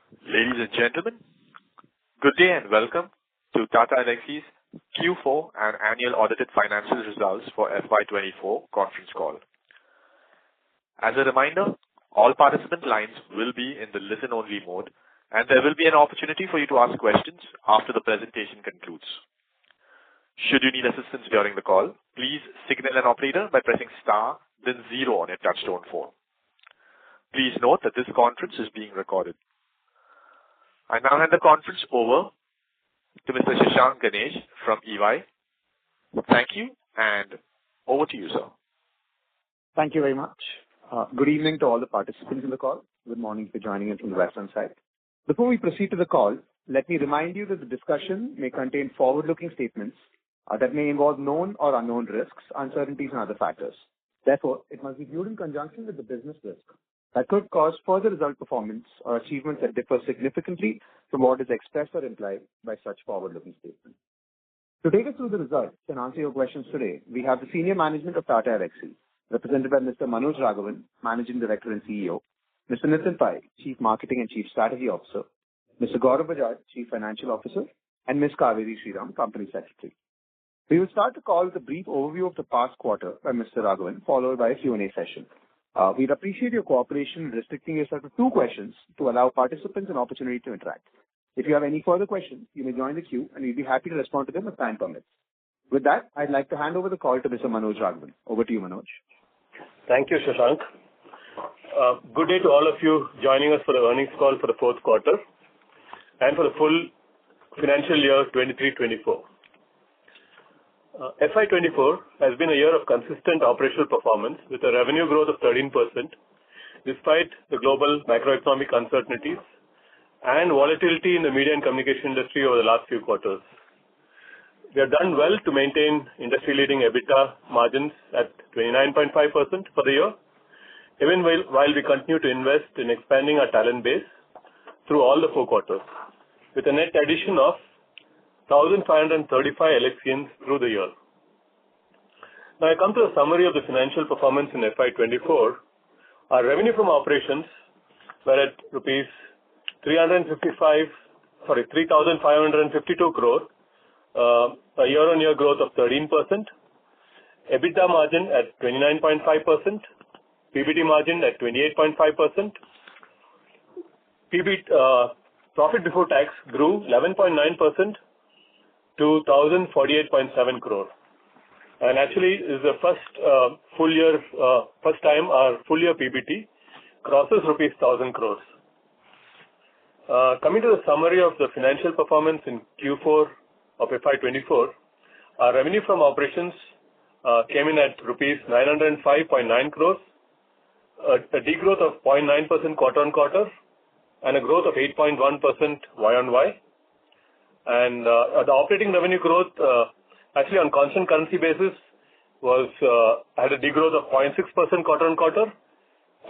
Ladies and gentlemen, good day and welcome to Tata Elxsi's Q4 and annual audited financial results for FY24 conference call. As a reminder, all participant lines will be in the listen-only mode, and there will be an opportunity for you to ask questions after the presentation concludes. Should you need assistance during the call, please signal an operator by pressing star, then 0 on your touchtone phone. Please note that this conference is being recorded. I now hand the conference over to Mr. Shashank Ganesh from EY. Thank you, and over to you, sir. Thank you very much. Good evening to all the participants in the call. Good morning for joining us from the western side. Before we proceed to the call, let me remind you that the discussion may contain forward-looking statements that may involve known or unknown risks, uncertainties, and other factors. Therefore, it must be viewed in conjunction with the business risk that could cause further result performance or achievements that differ significantly from what is expressed or implied by such forward-looking statements. To take us through the results and answer your questions today, we have the senior management of Tata Elxsi, represented by Mr. Manoj Raghavan, Managing Director and CEO, Mr. Nitin Pai, Chief Marketing and Chief Strategy Officer, Mr. Gaurav Bajaj, Chief Financial Officer, and Ms. Kaveri Sriram, Company Secretary. We will start the call with a brief overview of the past quarter by Mr. Raghavan, followed by a Q&A session. We'd appreciate your cooperation in restricting yourself to 2 questions to allow participants an opportunity to interact. If you have any further questions, you may join the queue and we'll be happy to respond to them as time permits. With that, I'd like to hand over the call to Mr. Manoj Raghavan. Over to you, Manoj. Thank you, Shashank. Good day to all of you joining us for the earnings call for the fourth quarter and for the full financial year 23-24. FY24 has been a year of consistent operational performance with a revenue growth of 13% despite the global macroeconomic uncertainties and volatility in the media and communication industry over the last few quarters. We have done well to maintain industry-leading EBITDA margins at 29.5% for the year, even while we continue to invest in expanding our talent base through all the 4 quarters, with a net addition of 1,535 Elxsians through the year. Now I come to a summary of the financial performance in FY24. Our revenue from operations were at rupees 3,552 crore, a year-on-year growth of 13%, EBITDA margin at 29.5%, PBT margin at 28.5%, profit before tax grew 11.9% to 1,048.7 crore. And actually, this is the first time our full year PBT crosses rupees 1,000 crores. Coming to the summary of the financial performance in Q4 of FY24, our revenue from operations came in at rupees 905.9 crores, a degrowth of 0.9% quarter-on-quarter, and a growth of 8.1% Y-on-Y. And the operating revenue growth, actually on constant currency basis, had a degrowth of 0.6% quarter-on-quarter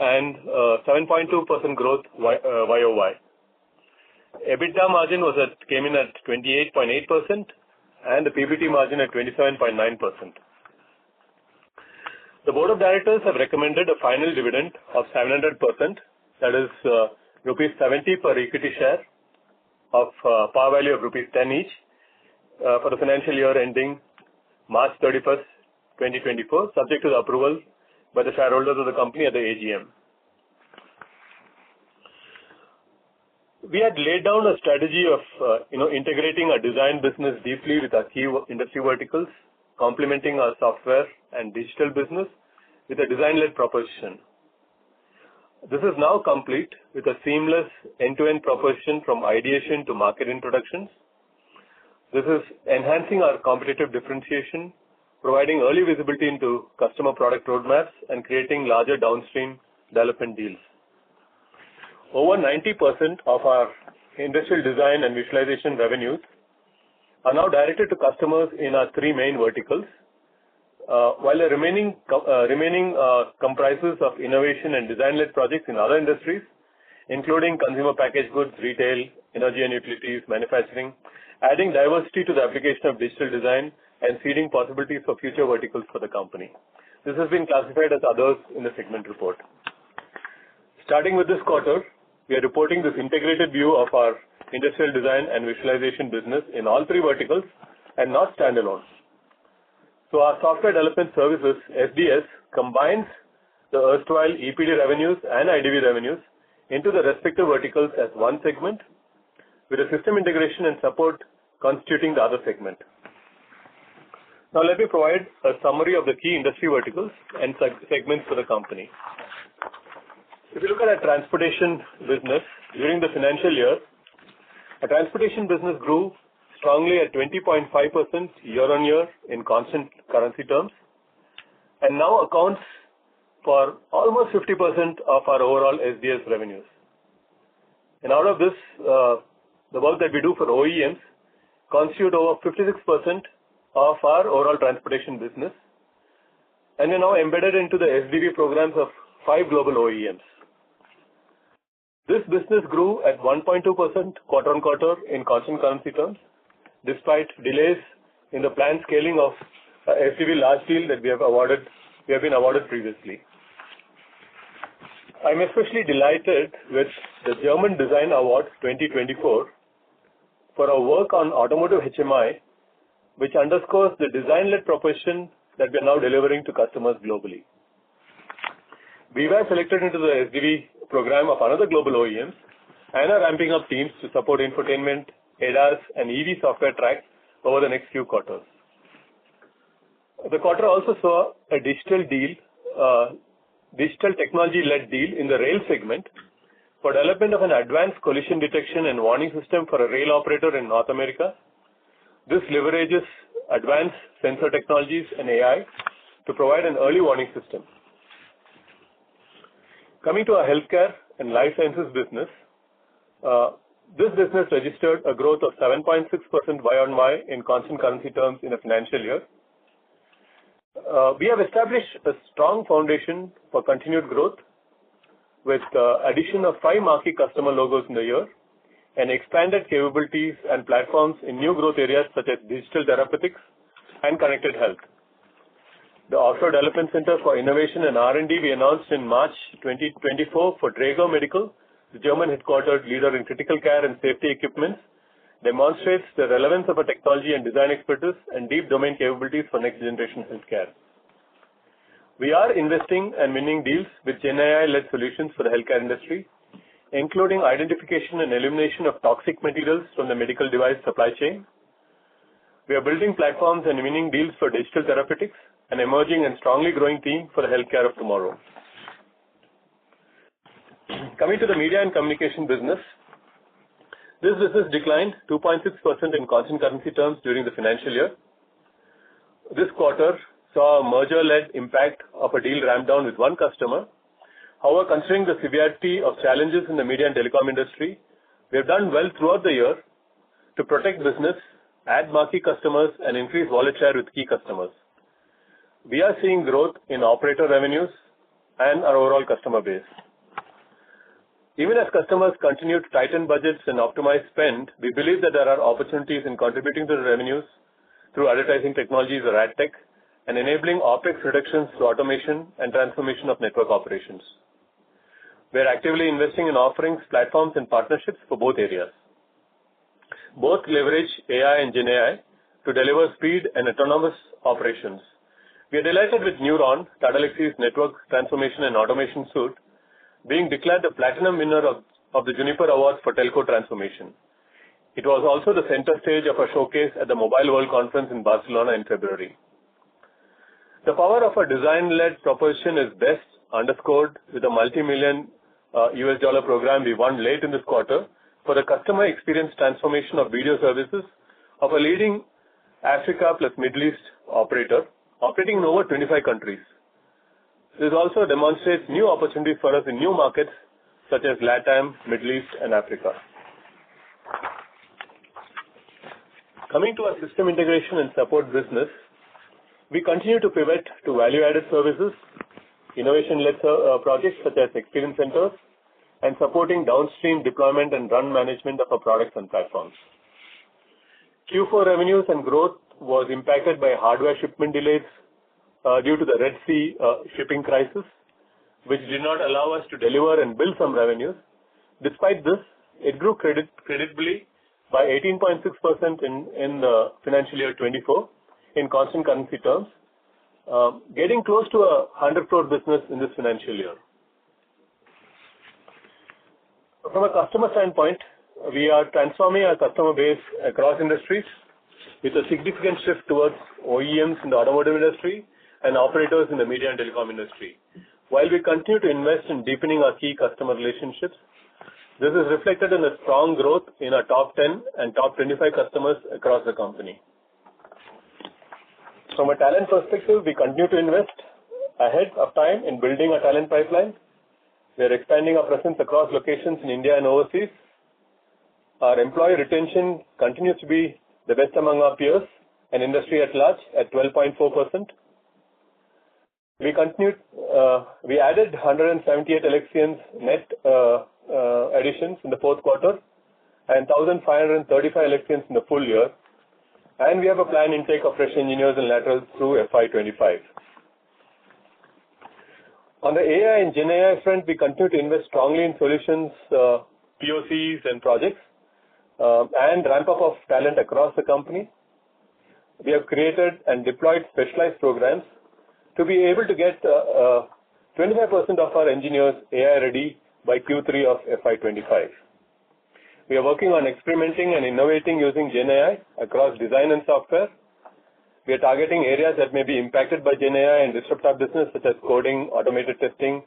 and 7.2% growth Y-o-Y. EBITDA margin came in at 28.8% and the PBT margin at 27.9%. The Board of Directors have recommended a final dividend of 700%, that is rupees 70 per equity share, of par value of rupees 10 each for the financial year ending March 31st, 2024, subject to the approval by the shareholders of the company at the AGM. We had laid down a strategy of integrating our design business deeply with our key industry verticals, complementing our software and digital business with a design-led proposition. This is now complete with a seamless end-to-end proposition from ideation to market introductions. This is enhancing our competitive differentiation, providing early visibility into customer product roadmaps, and creating larger downstream development deals. Over 90% of our industrial design and visualization revenues are now directed to customers in our 3 main verticals, while the remaining comprises of innovation and design-led projects in other industries, including consumer packaged goods, retail, energy and utilities, manufacturing, adding diversity to the application of digital design and seeding possibilities for future verticals for the company. This has been classified as others in the segment report. Starting with this quarter, we are reporting this integrated view of our industrial design and visualization business in all three verticals and not standalone. So our software development services, SDS, combines the erstwhile EPD revenues and IDV revenues into the respective verticals as one segment, with a system integration and support constituting the other segment. Now let me provide a summary of the key industry verticals and segments for the company. If you look at our transportation business during the financial year, our transportation business grew strongly at 20.5% year-on-year in constant currency terms, and now accounts for almost 50% of our overall SDS revenues. And out of this, the work that we do for OEMs constitute over 56% of our overall transportation business, and we're now embedded into the SDV programs of 5 global OEMs. This business grew at 1.2% quarter-on-quarter in constant currency terms, despite delays in the planned scaling of SDV large deal that we have been awarded previously. I'm especially delighted with the German Design Award 2024 for our work on automotive HMI, which underscores the design-led proposition that we are now delivering to customers globally. We were selected into the SDV program of another global OEMs and are ramping up teams to support infotainment, ADAS, and EV software tracks over the next few quarters. The quarter also saw a digital technology-led deal in the rail segment for development of an advanced collision detection and warning system for a rail operator in North America. This leverages advanced sensor technologies and AI to provide an early warning system. Coming to our healthcare and life sciences business, this business registered a growth of 7.6% Y-on-Y in constant currency terms in a financial year. We have established a strong foundation for continued growth with the addition of 5 marquee customer logos in the year and expanded capabilities and platforms in new growth areas such as digital therapeutics and connected health. The Offshore Development Center for Innovation and R&D we announced in March 2024 for Dräger Medical, the German headquartered leader in critical care and safety equipment, demonstrates the relevance of a technology and design expertise and deep domain capabilities for next generation healthcare. We are investing and winning deals with GenAI-led solutions for the healthcare industry, including identification and elimination of toxic materials from the medical device supply chain. We are building platforms and winning deals for digital therapeutics, an emerging and strongly growing theme for the healthcare of tomorrow. Coming to the media and communication business, this business declined 2.6% in constant currency terms during the financial year. This quarter saw a merger-led impact of a deal ramp down with one customer. However, considering the severity of challenges in the media and telecom industry, we have done well throughout the year to protect business, add marquee customers, and increase wallet share with key customers. We are seeing growth in operator revenues and our overall customer base. Even as customers continue to tighten budgets and optimize spend, we believe that there are opportunities in contributing to the revenues through advertising technologies or ad tech and enabling OPEX reductions through automation and transformation of network operations. We are actively investing in offerings, platforms, and partnerships for both areas. Both leverage AI and GenAI to deliver speed and autonomous operations. We are delighted with Neuron, Tata Elxsi's network transformation and automation suite, being declared the platinum winner of the Juniper Awards for telco transformation. It was also the center stage of a showcase at the Mobile World Conference in Barcelona in February. The power of a design-led proposition is best underscored with a multi-million US dollar program we won late in this quarter for the customer experience transformation of video services of a leading Africa plus Middle East operator operating in over 25 countries. This also demonstrates new opportunities for us in new markets such as LATAM, Middle East, and Africa. Coming to our system integration and support business, we continue to pivot to value-added services, innovation-led projects such as experience centers, and supporting downstream deployment and run management of our products and platforms. Q4 revenues and growth was impacted by hardware shipment delays due to the Red Sea shipping crisis, which did not allow us to deliver and build some revenues. Despite this, it grew credibly by 18.6% in the financial year 24 in constant currency terms, getting close to a 100 crore business in this financial year. From a customer standpoint, we are transforming our customer base across industries with a significant shift towards OEMs in the automotive industry and operators in the media and telecom industry. While we continue to invest in deepening our key customer relationships, this is reflected in a strong growth in our top 10 and top 25 customers across the company. From a talent perspective, we continue to invest ahead of time in building a talent pipeline. We are expanding our presence across locations in India and overseas. Our employee retention continues to be the best among our peers and industry at large at 12.4%. We added 178 Elxians net additions in the fourth quarter and 1,535 Elxians in the full year. And we have a planned intake of fresh engineers and laterals through FY25. On the AI and Gen AI front, we continue to invest strongly in solutions, POCs and projects, and ramp up of talent across the company. We have created and deployed specialized programs to be able to get 25% of our engineers AI ready by Q3 of FY25. We are working on experimenting and innovating using Gen AI across design and software. We are targeting areas that may be impacted by Gen AI and disrupt our business, such as coding, automated testing,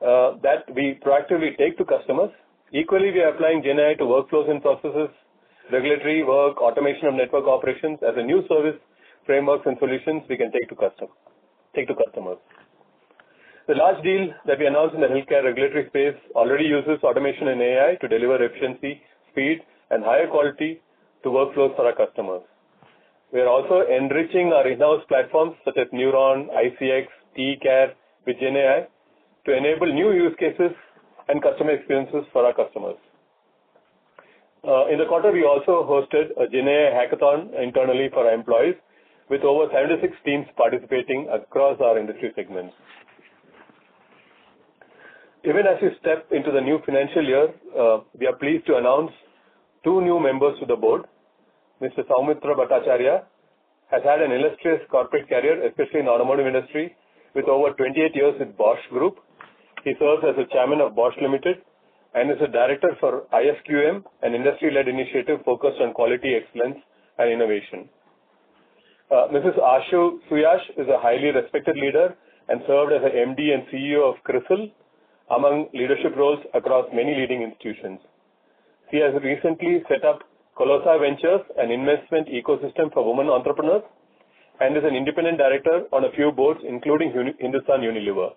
that we proactively take to customers. Equally, we are applying Gen AI to workflows and processes, regulatory work, automation of network operations as a new service frameworks and solutions we can take to customers. The large deal that we announced in the healthcare regulatory space already uses automation and AI to deliver efficiency, speed, and higher quality to workflows for our customers. We are also enriching our in-house platforms such as Neuron, ICX, TCare with Gen AI to enable new use cases and customer experiences for our customers. In the quarter, we also hosted a Gen AI hackathon internally for our employees with over 76 teams participating across our industry segments. Even as we step into the new financial year, we are pleased to announce two new members to the board. Mr. Soumitra Bhattacharya has had an illustrious corporate career, especially in the automotive industry, with over 28 years with Bosch Group. He serves as the chairman of Bosch Limited and is a director for ISQM, an industry-led initiative focused on quality excellence and innovation. Mrs. Ashu Suyash is a highly respected leader and served as an MD and CEO of CRISIL, among leadership roles across many leading institutions. She has recently set up Colossa Ventures, an investment ecosystem for women entrepreneurs, and is an independent director on a few boards, including Hindustan Unilever.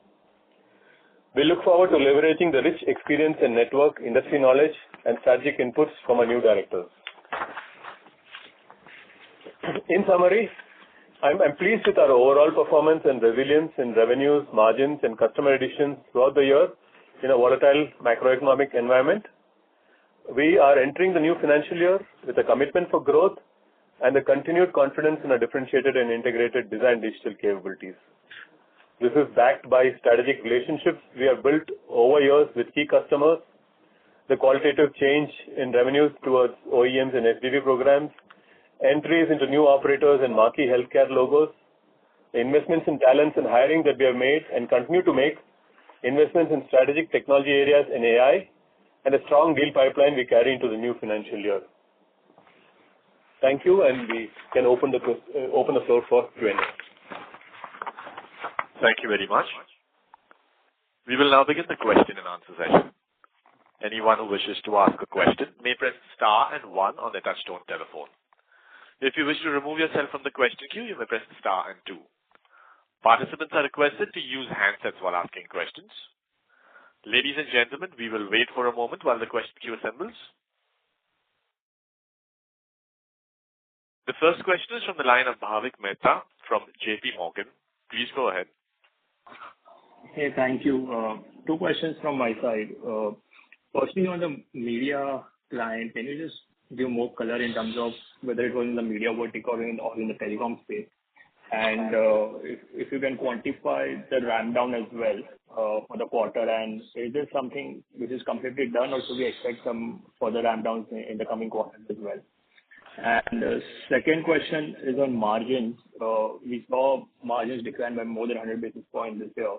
We look forward to leveraging the rich experience and network, industry knowledge, and strategic inputs from our new directors. In summary, I'm pleased with our overall performance and resilience in revenues, margins, and customer additions throughout the year in a volatile macroeconomic environment. We are entering the new financial year with a commitment for growth and a continued confidence in our differentiated and integrated design digital capabilities. This is backed by strategic relationships we have built over years with key customers, the qualitative change in revenues towards OEMs and SDV programs, entries into new operators and marquee healthcare logos, the investments in talents and hiring that we have made and continue to make, investments in strategic technology areas and AI, and a strong deal pipeline we carry into the new financial year. Thank you, and we can open the floor for Q&A. Thank you very much. We will now begin the question and answer session. Anyone who wishes to ask a question may press star and 1 on their touchtone telephone. If you wish to remove yourself from the question queue, you may press star and 2. Participants are requested to use handsets while asking questions. Ladies and gentlemen, we will wait for a moment while the question queue assembles. The first question is from the line of Bhavik Mehta from JP Morgan. Please go ahead. Hey, thank you. Two questions from my side. Firstly, on the media client, can you just give more color in terms of whether it was in the media vertical or in the telecom space? And if you can quantify the ramp down as well, for the quarter? And is this something which is completely done, or should we expect some further ramp downs in the coming quarters as well? And the second question is on margins. We saw margins decline by more than 100 basis points this year.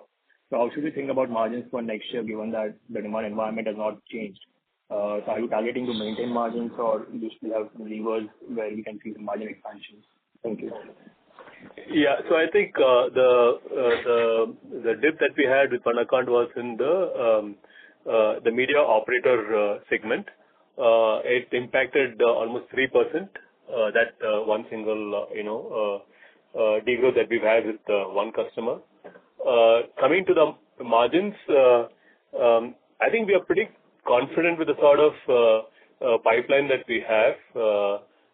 So how should we think about margins for next year, given that the demand environment has not changed? So are you targeting to maintain margins, or do you still have some levers where we can see some margin expansions? Thank you. Yeah. So I think the dip that we had with one account was in the media operator segment. It impacted almost 3%, that one single degrowth that we've had with one customer. Coming to the margins, I think we are pretty confident with the sort of pipeline that we have,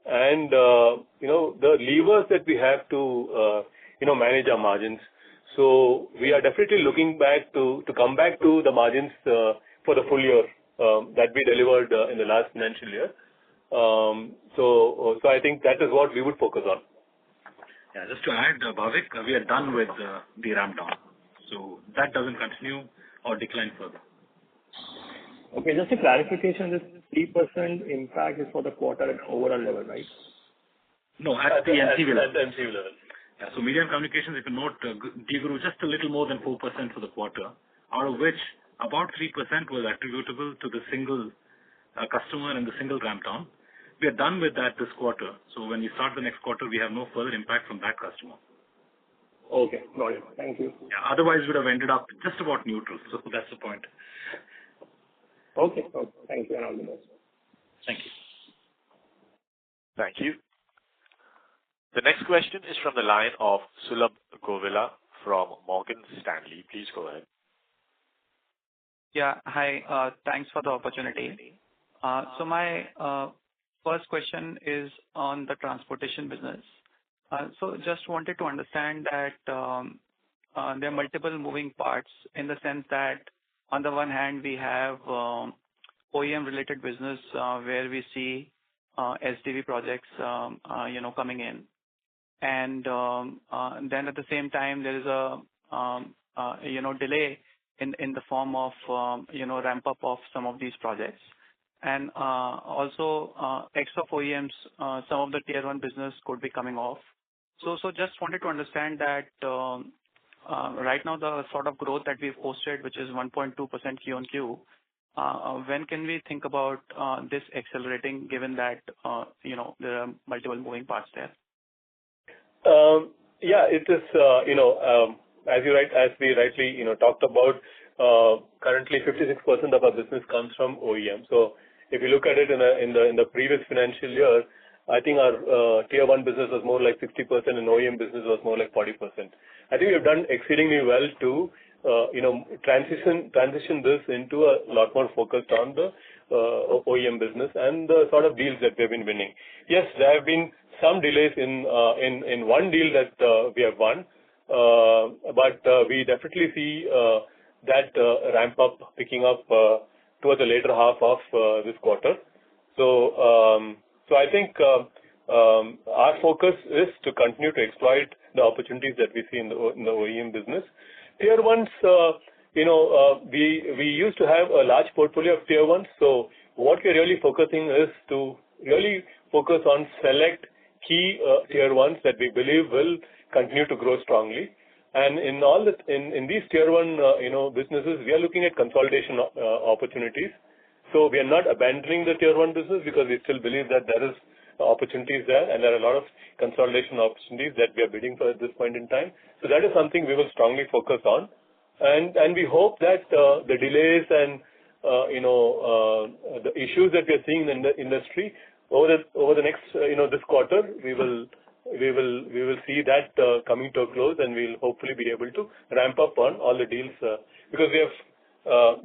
and the levers that we have to manage our margins. So we are definitely looking back to come back to the margins for the full year that we delivered in the last financial year. So I think that is what we would focus on. Yeah, just to add, Bhavik, we are done with the ramp down, so that doesn't continue or decline further. Okay, just a clarification, this 3% impact is for the quarter at overall level, right? No, at the MCV level. At the MCV level. Yeah, so media and communications, if you note, grew just a little more than 4% for the quarter, out of which about 3% was attributable to the single customer and the single ramp down. We are done with that this quarter, so when we start the next quarter, we have no further impact from that customer. Okay, got it. Thank you. Yeah, otherwise we would have ended up just about neutral, so that's the point. Okay, thank you and all the best. Thank you. Thank you. The next question is from the line of Sulabh Govila from Morgan Stanley. Please go ahead. Yeah, hi. Thanks for the opportunity. So my first question is on the transportation business. So just wanted to understand that there are multiple moving parts in the sense that on the one hand we have OEM related business where we see SDV projects coming in, and then at the same time there is a delay in the form of ramp up of some of these projects, and also X of OEMs, some of the tier 1 business could be coming off. So just wanted to understand that right now the sort of growth that we've posted, which is 1.2% Q-on-Q, when can we think about this accelerating, given that there are multiple moving parts there? Yeah, it is. As we rightly talked about, currently 56% of our business comes from OEM. So if you look at it in the previous financial year, I think our tier 1 business was more like 60% and OEM business was more like 40%. I think we've done exceedingly well to transition this into a lot more focused on the OEM business and the sort of deals that we've been winning. Yes, there have been some delays in one deal that we have won, but we definitely see that ramp up picking up towards the later half of this quarter. So I think our focus is to continue to exploit the opportunities that we see in the OEM business. Tier 1s, we used to have a large portfolio of tier 1s. So what we're really focusing is to really focus on select key tier 1s that we believe will continue to grow strongly. And in these tier 1 businesses, we are looking at consolidation opportunities. So we are not abandoning the tier 1 business because we still believe that there is opportunities there, and there are a lot of consolidation opportunities that we are bidding for at this point in time. So that is something we will strongly focus on, and we hope that the delays and the issues that we are seeing in the industry over the next this quarter, we will see that coming to a close, and we'll hopefully be able to ramp up on all the deals because we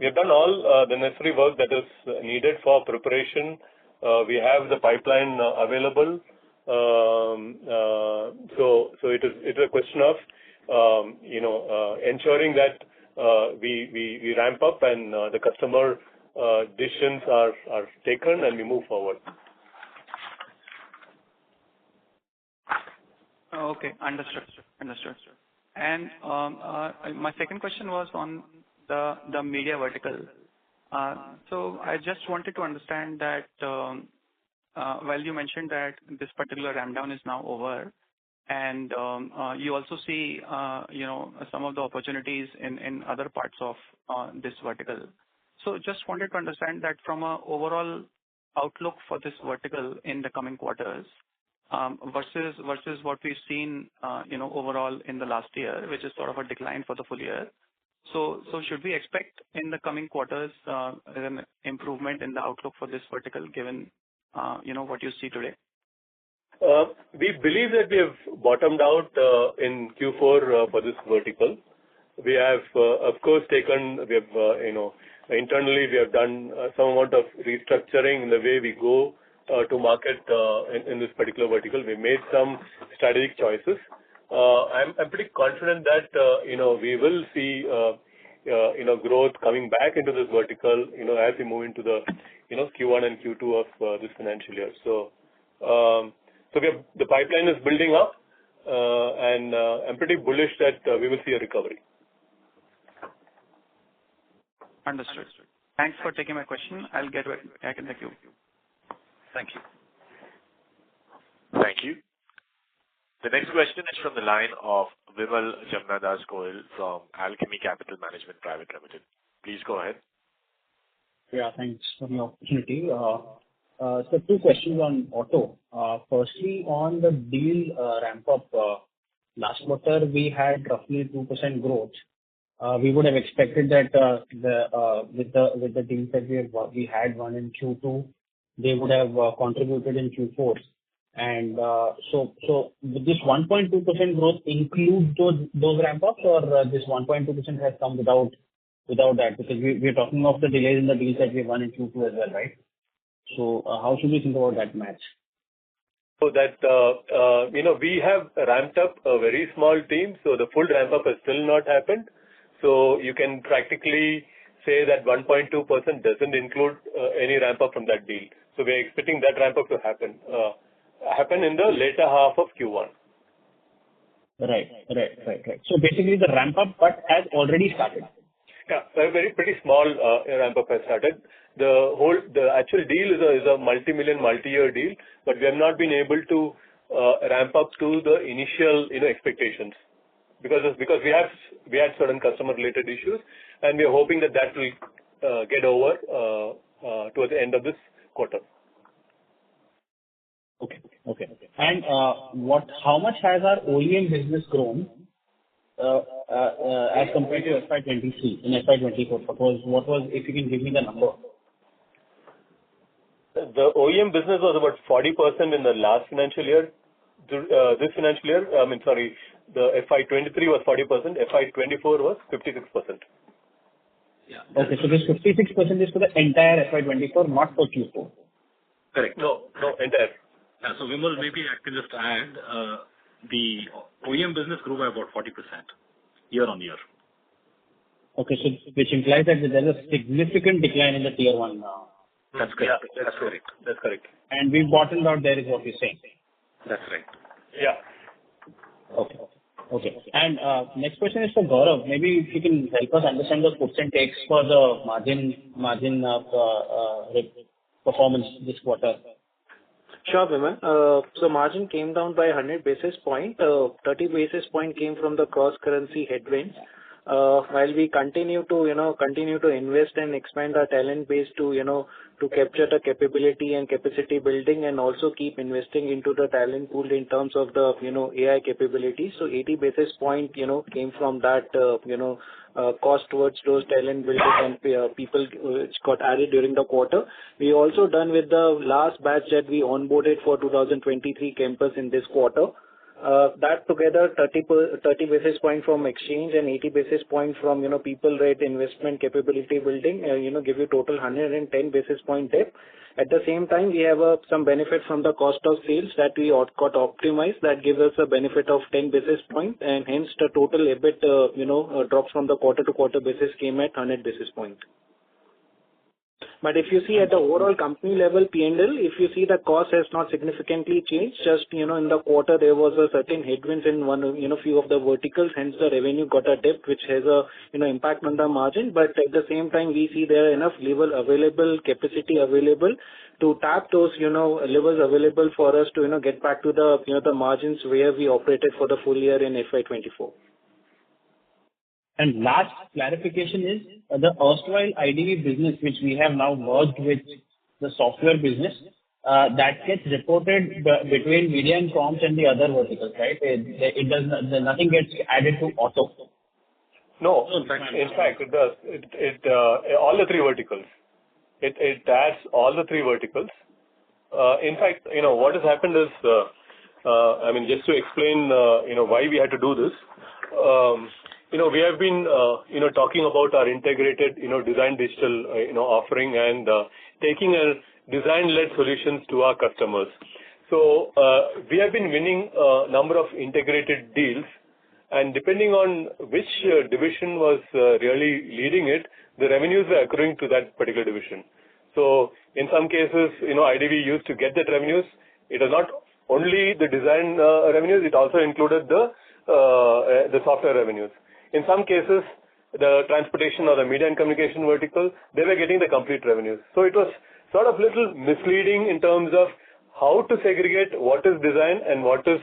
have done all the necessary work that is needed for preparation. We have the pipeline available, so it is a question of ensuring that we ramp up and the customer decisions are taken and we move forward. Okay, understood. And my second question was on the media vertical. So I just wanted to understand that while you mentioned that this particular ramp down is now over, and you also see some of the opportunities in other parts of this vertical. So just wanted to understand that from a overall outlook for this vertical in the coming quarters, versus what we've seen overall in the last year, which is sort of a decline for the full year. So should we expect in the coming quarters an improvement in the outlook for this vertical, given what you see today? We believe that we have bottomed out in Q4 for this vertical. We have, of course, internally we have done some amount of restructuring in the way we go to market in this particular vertical. We made some strategic choices. I'm pretty confident that we will see growth coming back into this vertical as we move into the Q1 and Q2 of this financial year. So the pipeline is building up, and I'm pretty bullish that we will see a recovery. Understood. Thanks for taking my question. I'll get back in the queue. Thank you. Thank you. The next question is from the line of Vimal Jamnadas Goyal from Alchemy Capital Management Private Limited. Please go ahead. Yeah, thanks for the opportunity. So two questions on auto. Firstly, on the deal ramp up, last quarter we had roughly 2% growth. We would have expected that with the deals that we had won in Q2, they would have contributed in Q4. And so would this 1.2% growth include those ramp ups, or this 1.2% has come without that? Because we're talking of the delays in the deals that we won in Q2 as well, right? So how should we think about that match? So that we have ramped up a very small team, so the full ramp up has still not happened. So you can practically say that 1.2% doesn't include any ramp up from that deal. So we're expecting that ramp up to happen in the later half of Q1. Right. So basically the ramp up but has already started. Yeah, a pretty small ramp up has started. The actual deal is a multi-million, multi-year deal, but we have not been able to ramp up to the initial expectations because we had certain customer related issues, and we are hoping that will get over towards the end of this quarter. Okay. And how much has our OEM business grown as compared to FY23 in FY24? Suppose if you can give me the number. The OEM business was about 40% in the last financial year. This financial year, the FY23 was 40%. FY24 was 56%. Yeah. Okay, so this 56% is for the entire FY24, not for Q4. Correct. No, entire. Yeah, so Vimal, maybe I can just add, the OEM business grew by about 40% year on year. Okay, so which implies that there's a significant decline in the tier 1 now. That's correct. Yeah, that's correct. And we've bottomed out there is what you're saying. That's right. Yeah. Okay. And next question is for Gaurav. Maybe if you can help us understand the puts and takes for the margin performance this quarter. Sure, Vimal. So margin came down by 100 basis point. 30 basis point came from the cross currency headwinds. While we continue to invest and expand our talent base to capture the capability and capacity building, and also keep investing into the talent pool in terms of the AI capabilities. So 80 basis point came from that cost towards those talent building and people which got added during the quarter. We also done with the last batch that we onboarded for 2023 campus in this quarter. That together 30 basis point from exchange and 80 basis point from people rate investment capability building, give you total 110 basis point dip. At the same time, we have some benefit from the cost of sales that we got optimized. That gives us a benefit of 10 basis point, and hence the total EBIT drops from the quarter to quarter basis came at 100 basis point. But if you see at the overall company level P&L, if you see the cost has not significantly changed, just, in the quarter there was a certain headwinds in one, few of the verticals, hence the revenue got a dip, which has a, impact on the margin. But at the same time, we see there are enough level available, capacity available to tap those, levels available for us to, get back to the, the margins where we operated for the full year in FY24. And last clarification is the erstwhile IDV business, which we have now merged with the software business, that gets reported between media and comms and the other verticals, right? It does not, nothing gets added to auto. No, in fact, it does. All the three verticals. It adds all the three verticals. In fact, what has happened is, just to explain, why we had to do this. We have been, talking about our integrated, design digital, offering and taking a design-led solutions to our customers. So we have been winning a number of integrated deals, and depending on which division was really leading it, the revenues were accruing to that particular division. So in some cases, IDV used to get that revenues. It was not only the design revenues; it also included the software revenues. In some cases, the transportation or the media and communication vertical, they were getting the complete revenues. So it was sort of little misleading in terms of how to segregate what is design and what is,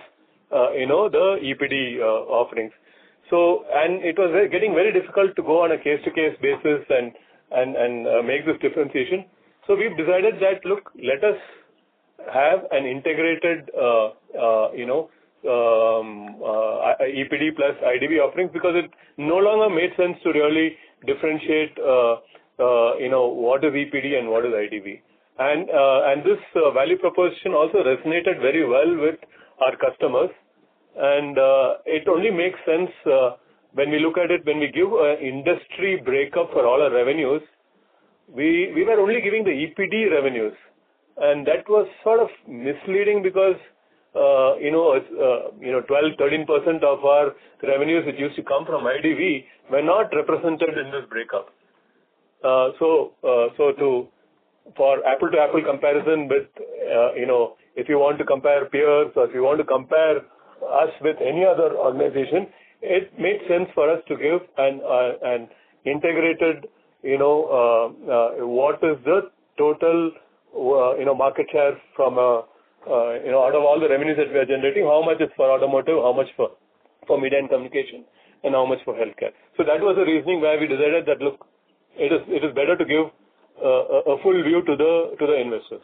the EPD offerings. So, and it was getting very difficult to go on a case-to-case basis and make this differentiation. So we've decided that, look, let us have an integrated, EPD plus IDV offerings, because it no longer made sense to really differentiate, what is EPD and what is IDV. And this value proposition also resonated very well with our customers. And it only makes sense when we look at it, when we give an industry breakup for all our revenues, we were only giving the EPD revenues. And that was sort of misleading because 12-13% of our revenues which used to come from IDV were not represented in this breakup. So for apple-to-apple comparison with, if you want to compare peers or if you want to compare us with any other organization, it made sense for us to give an integrated, what is the total, market share from out of all the revenues that we are generating, how much is for automotive, how much for media and communication, and how much for healthcare. So that was the reasoning why we decided that, look, it is better to give a full view to the investors.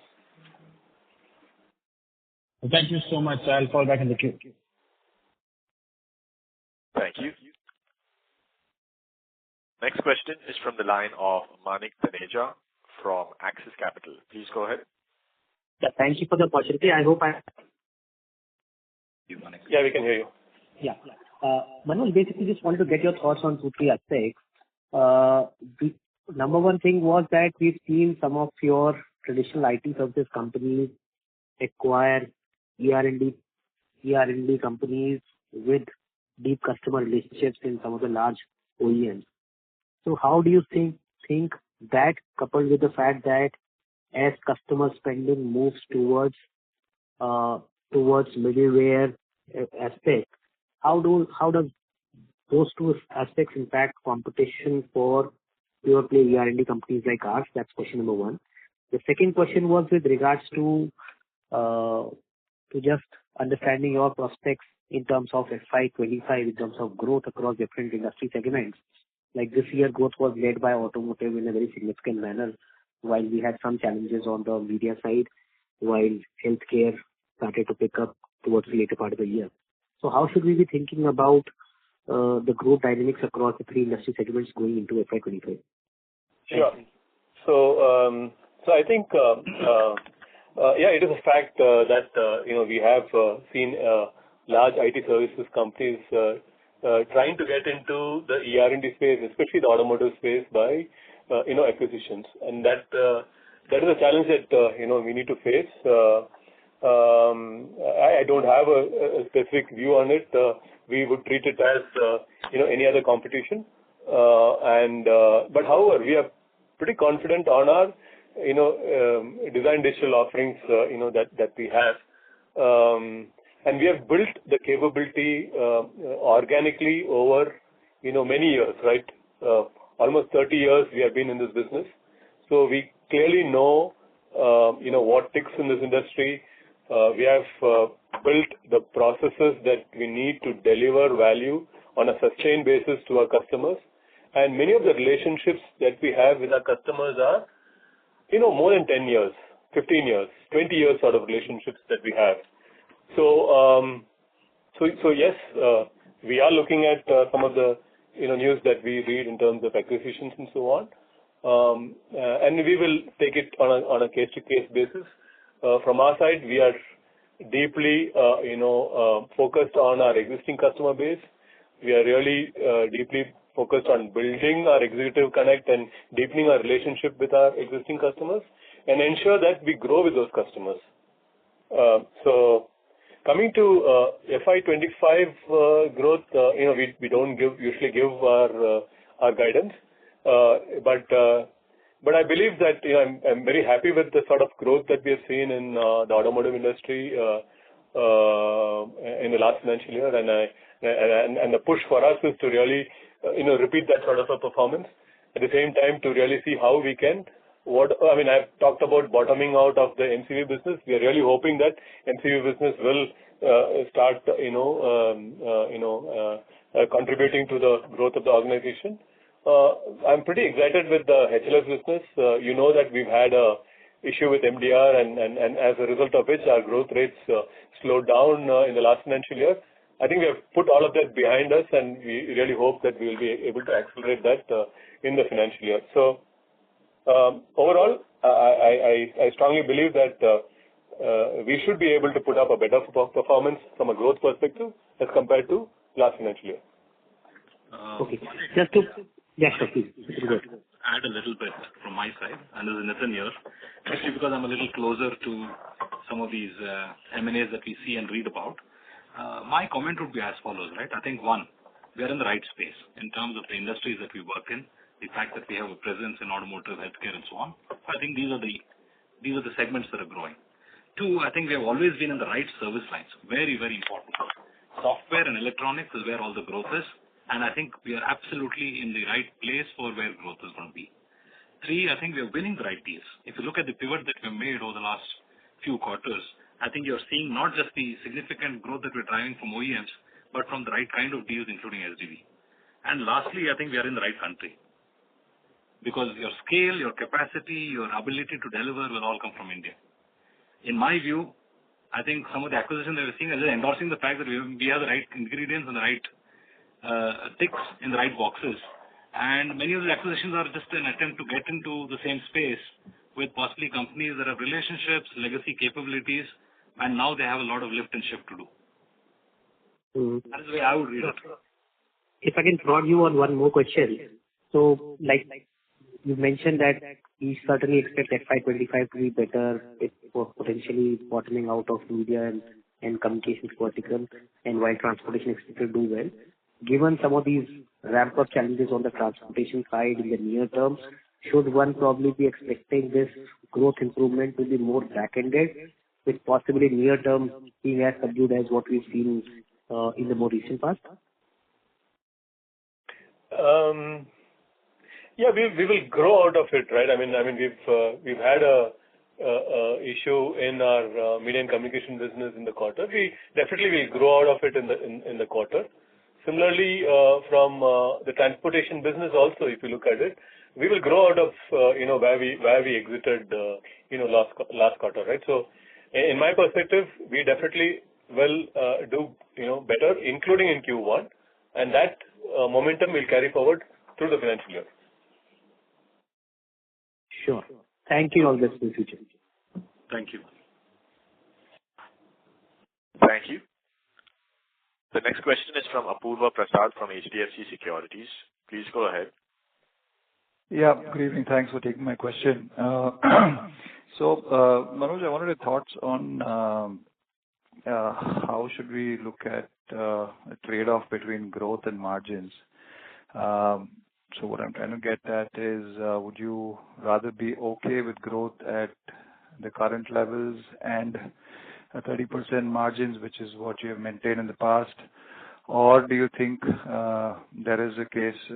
Thank you so much. I'll fall back in the queue. Thank you. Next question is from the line of Manik Taneja from Axis Capital. Please go ahead. Yeah, thank you for the opportunity. I hope Yeah, we can hear you. Yeah. Manoj, basically just wanted to get your thoughts on 2-3 aspects. The number one thing was that we've seen some of your traditional IT services companies acquire ER&D companies with deep customer relationships in some of the large OEMs. So how do you think that, coupled with the fact that as customer spending moves towards middleware aspect, how does those two aspects impact competition for pure play ER&D companies like ours? That's question number one. The second question was with regards to just understanding your prospects in terms of FY25, in terms of growth across different industry segments. Like this year, growth was led by automotive in a very significant manner, while we had some challenges on the media side, while healthcare started to pick up towards the later part of the year. So how should we be thinking about the growth dynamics across the three industry segments going into FY25? Sure. So I think, it is a fact that, we have seen large IT services companies trying to get into the ER&D space, especially the automotive space, by acquisitions, and that is a challenge that we need to face. I don't have a specific view on it. We would treat it as any other competition, but however, we are pretty confident on our design digital offerings, that we have. And we have built the capability organically over, many years, right? Almost 30 years we have been in this business. So we clearly know, what ticks in this industry. We have built the processes that we need to deliver value on a sustained basis to our customers. And many of the relationships that we have with our customers are, more than 10 years, 15 years, 20 years sort of relationships that we have. So yes, we are looking at some of the, news that we read in terms of acquisitions and so on. And we will take it on a case-to-case basis. From our side, we are deeply, focused on our existing customer base. We are really deeply focused on building our executive connect and deepening our relationship with our existing customers and ensure that we grow with those customers. So coming to FY25 growth, we don't usually give our guidance, but I believe that I'm very happy with the sort of growth that we have seen in the automotive industry in the last financial year, and the push for us is to really repeat that sort of a performance. At the same time, to really see how we can. I've talked about bottoming out of the MCV business. We are really hoping that MCV business will start, contributing to the growth of the organization. I'm pretty excited with the HLS business. That we've had a issue with MDR, and as a result of which our growth rates slowed down in the last financial year. I think we have put all of that behind us, and we really hope that we will be able to accelerate that in the financial year. So overall, I strongly believe that we should be able to put up a better performance from a growth perspective as compared to last financial year. Okay. Just to please. Add a little bit from my side, and this is Nitin here, especially because I'm a little closer to some of these M&As that we see and read about. My comment would be as follows, right? I think one, we are in the right space in terms of the industries that we work in, the fact that we have a presence in automotive, healthcare, and so on. I think these are the segments that are growing. Two, I think we have always been in the right service lines. Very, very important. Software and electronics is where all the growth is. And I think we are absolutely in the right place for where growth is going to be. Three, I think we are winning the right deals. If you look at the pivot that we've made over the last few quarters, I think you're seeing not just the significant growth that we're driving from OEMs, but from the right kind of deals, including SDV. And lastly, I think we are in the right country. Because your scale, your capacity, your ability to deliver will all come from India. In my view, I think some of the acquisitions that we're seeing are just endorsing the fact that we have the right ingredients and the right ticks in the right boxes, and many of the acquisitions are just an attempt to get into the same space with possibly companies that have relationships, legacy capabilities, and now they have a lot of lift and shift to do. That is the way I would read it. If I can prod you on one more question. So, like you mentioned that we certainly expect FY25 to be better, potentially bottoming out of media and communications vertical, and while transportation expected to do well. Given some of these ramp-up challenges on the transportation side in the near term, should one probably be expecting this growth improvement to be more back-ended, with possibly near term being as subdued as what we've seen in the more recent past? Yeah, we will grow out of it, right? I mean, we've had a issue in our media and communication business in the quarter. We definitely will grow out of it in the quarter. Similarly, from the transportation business also, if you look at it, we will grow out of where we exited last quarter, right? So, in my perspective, we definitely will do better, including in Q1, and that momentum will carry forward through the financial year. Sure. Thank you. All the best in the future. Thank you. Thank you. The next question is from Apurva Prasad from HDFC Securities. Please go ahead. Yeah, good evening. Thanks for taking my question. So, Manoj, I wanted your thoughts on how should we look at a trade-off between growth and margins. So what I'm trying to get at is, would you rather be okay with growth at the current levels and 30% margins, which is what you have maintained in the past, or do you think there is a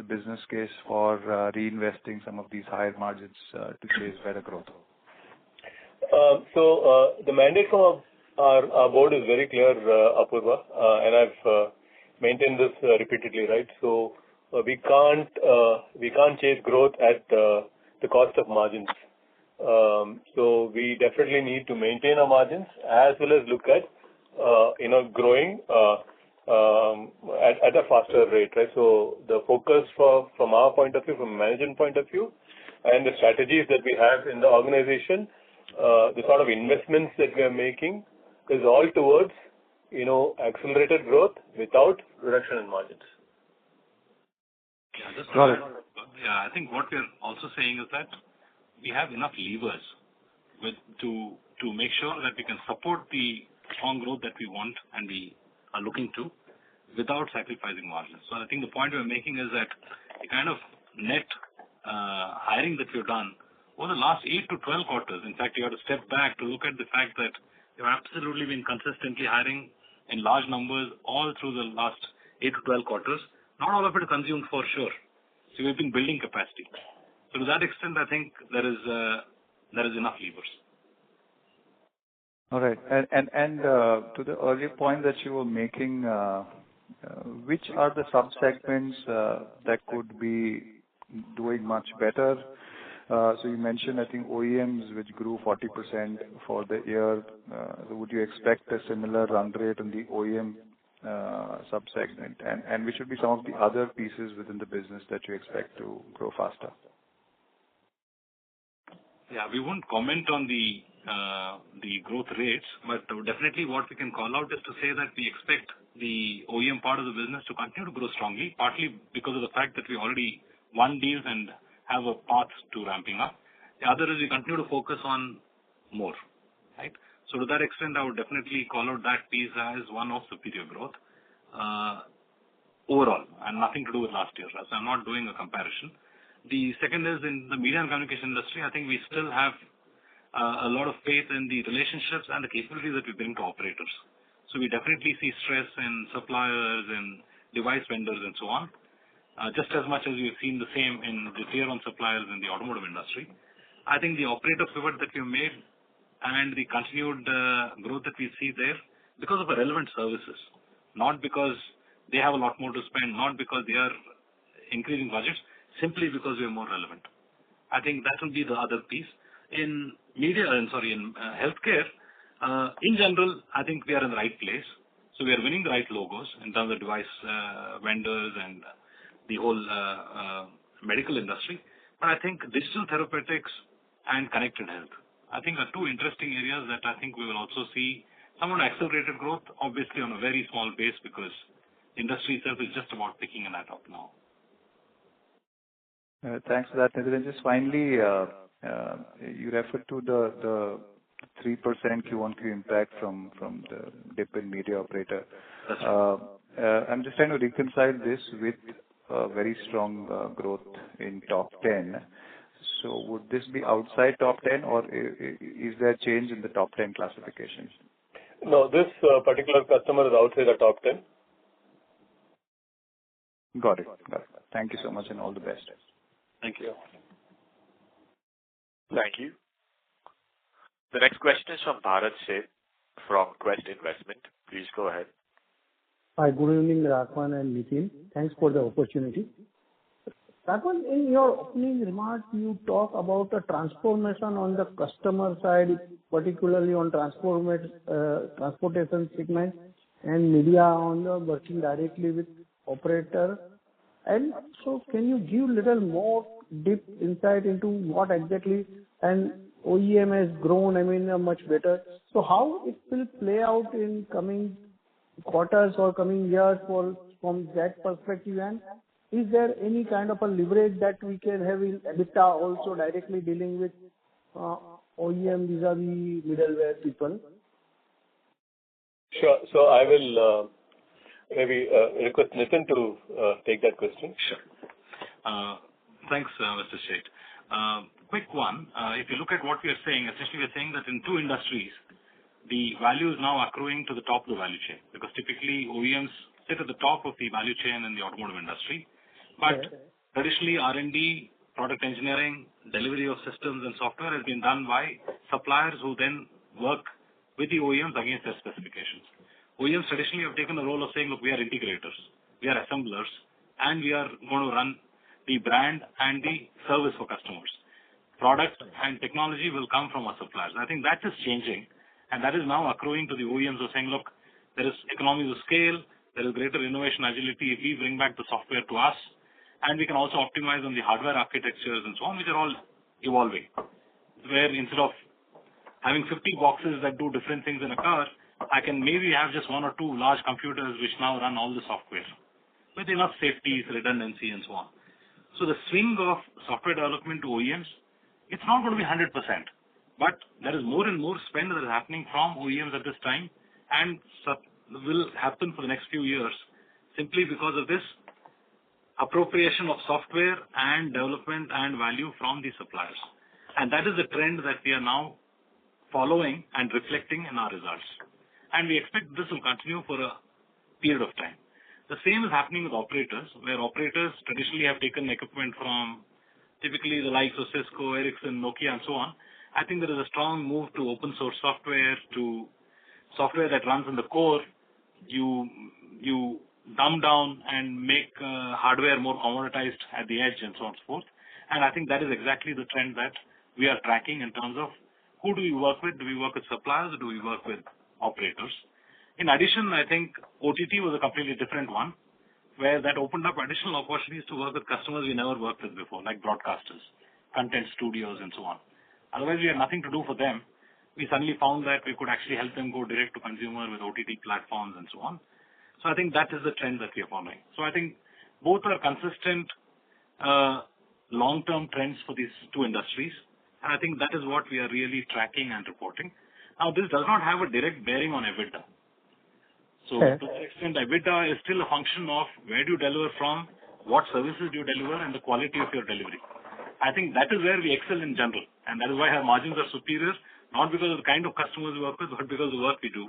business case for reinvesting some of these higher margins to chase better growth? The mandate from our board is very clear, Apurva, and I've maintained this repeatedly, right? So we can't chase growth at the cost of margins. So we definitely need to maintain our margins as well as look at growing at a faster rate, right? So the focus from our point of view, from a management point of view, and the strategies that we have in the organization, the sort of investments that we are making is all towards accelerated growth without reduction in margins. Yeah, just Got it. Yeah, I think what we're also saying is that we have enough levers to make sure that we can support the strong growth that we want and we are looking to without sacrificing margins. So I think the point we're making is that the kind of net hiring that we've done over the last 8 to 12 quarters, in fact, you have to step back to look at the fact that we've absolutely been consistently hiring in large numbers all through the last 8 to 12 quarters. Not all of it is consumed for sure. So we've been building capacity. So to that extent, I think there is enough levers. All right. And to the earlier point that you were making, which are the sub-segments that could be doing much better? So you mentioned, I think, OEMs, which grew 40% for the year. Would you expect a similar run rate on the OEM sub-segment? And which would be some of the other pieces within the business that you expect to grow faster? Yeah, we won't comment on the growth rates, but definitely what we can call out is to say that we expect the OEM part of the business to continue to grow strongly, partly because of the fact that we already won deals and have a path to ramping up. The other is we continue to focus on more, right? So to that extent, I would definitely call out that piece as one of superior growth overall, and nothing to do with last year. So I'm not doing a comparison. The second is in the media and communication industry, I think we still have a lot of faith in the relationships and the capabilities that we bring to operators. So we definitely see stress in suppliers and device vendors and so on, just as much as we've seen the same in the tier 1 suppliers in the automotive industry. I think the operator pivot that we've made and the continued growth that we see there because of our relevant services, not because they have a lot more to spend, not because they are increasing budgets, simply because we are more relevant. I think that will be the other piece. In healthcare, in general, I think we are in the right place. So we are winning the right logos in terms of device vendors and the whole medical industry. But I think digital therapeutics and connected health, I think are two interesting areas that I think we will also see somewhat accelerated growth, obviously on a very small base because industry itself is just about picking that up now. Thanks for that. And just finally, you referred to the 3% Q1Q impact from the dip in media operator. That's right. I'm just trying to reconcile this with very strong growth in top 10. So would this be outside top 10 or is there a change in the top 10 classifications? No, this particular customer is outside the top 10. Got it. Thank you so much and all the best. Thank you. Thank you. The next question is from Bharat Sheth from Quest Investment. Please go ahead. Hi, good evening, Rakwan and Nitin. Thanks for the opportunity. Rakwan, in your opening remarks, you talk about a transformation on the customer side, particularly on transportation segment and media on the working directly with operator. And so can you give a little more deep insight into what exactly and OEM has grown, much better. So how it will play out in coming quarters or coming years from that perspective? And is there any kind of a leverage that we can have in EBITDA also directly dealing with OEM vis-a-vis middleware people? Sure. So I will maybe request Nitin to take that question. Sure. Thanks, Mr. Sheth. Quick one. If you look at what we are saying, essentially we are saying that in two industries, the value is now accruing to the top of the value chain because typically OEMs sit at the top of the value chain in the automotive industry. But traditionally R&D, product engineering, delivery of systems and software has been done by suppliers who then work with the OEMs against their specifications. OEMs traditionally have taken the role of saying, look, we are integrators, we are assemblers, and we are going to run the brand and the service for customers. Product and technology will come from our suppliers. I think that is changing, and that is now accruing to the OEMs who are saying, look, there is economies of scale, there is greater innovation agility if we bring back the software to us, and we can also optimize on the hardware architectures and so on, which are all evolving. Where instead of having 50 boxes that do different things in a car, I can maybe have just one or two large computers which now run all the software with enough safeties, redundancy, and so on. So the swing of software development to OEMs, it's not going to be 100%, but there is more and more spend that is happening from OEMs at this time and will happen for the next few years simply because of this appropriation of software and development and value from the suppliers. And that is the trend that we are now following and reflecting in our results. And we expect this will continue for a period of time. The same is happening with operators, where operators traditionally have taken equipment from typically the likes of Cisco, Ericsson, Nokia, and so on. I think there is a strong move to open source software, to software that runs in the core. You dumb down and make hardware more commoditized at the edge and so on and so forth. And I think that is exactly the trend that we are tracking in terms of who do we work with? Do we work with suppliers or do we work with operators? In addition, I think OTT was a completely different one, where that opened up additional opportunities to work with customers we never worked with before, like broadcasters, content studios, and so on. Otherwise, we had nothing to do for them. We suddenly found that we could actually help them go direct to consumer with OTT platforms and so on. So I think that is the trend that we are following. So I think both are consistent long-term trends for these two industries. And I think that is what we are really tracking and reporting. Now, this does not have a direct bearing on EBITDA. So to that extent, EBITDA is still a function of where do you deliver from, what services do you deliver, and the quality of your delivery. I think that is where we excel in general. And that is why our margins are superior, not because of the kind of customers we work with, but because of the work we do.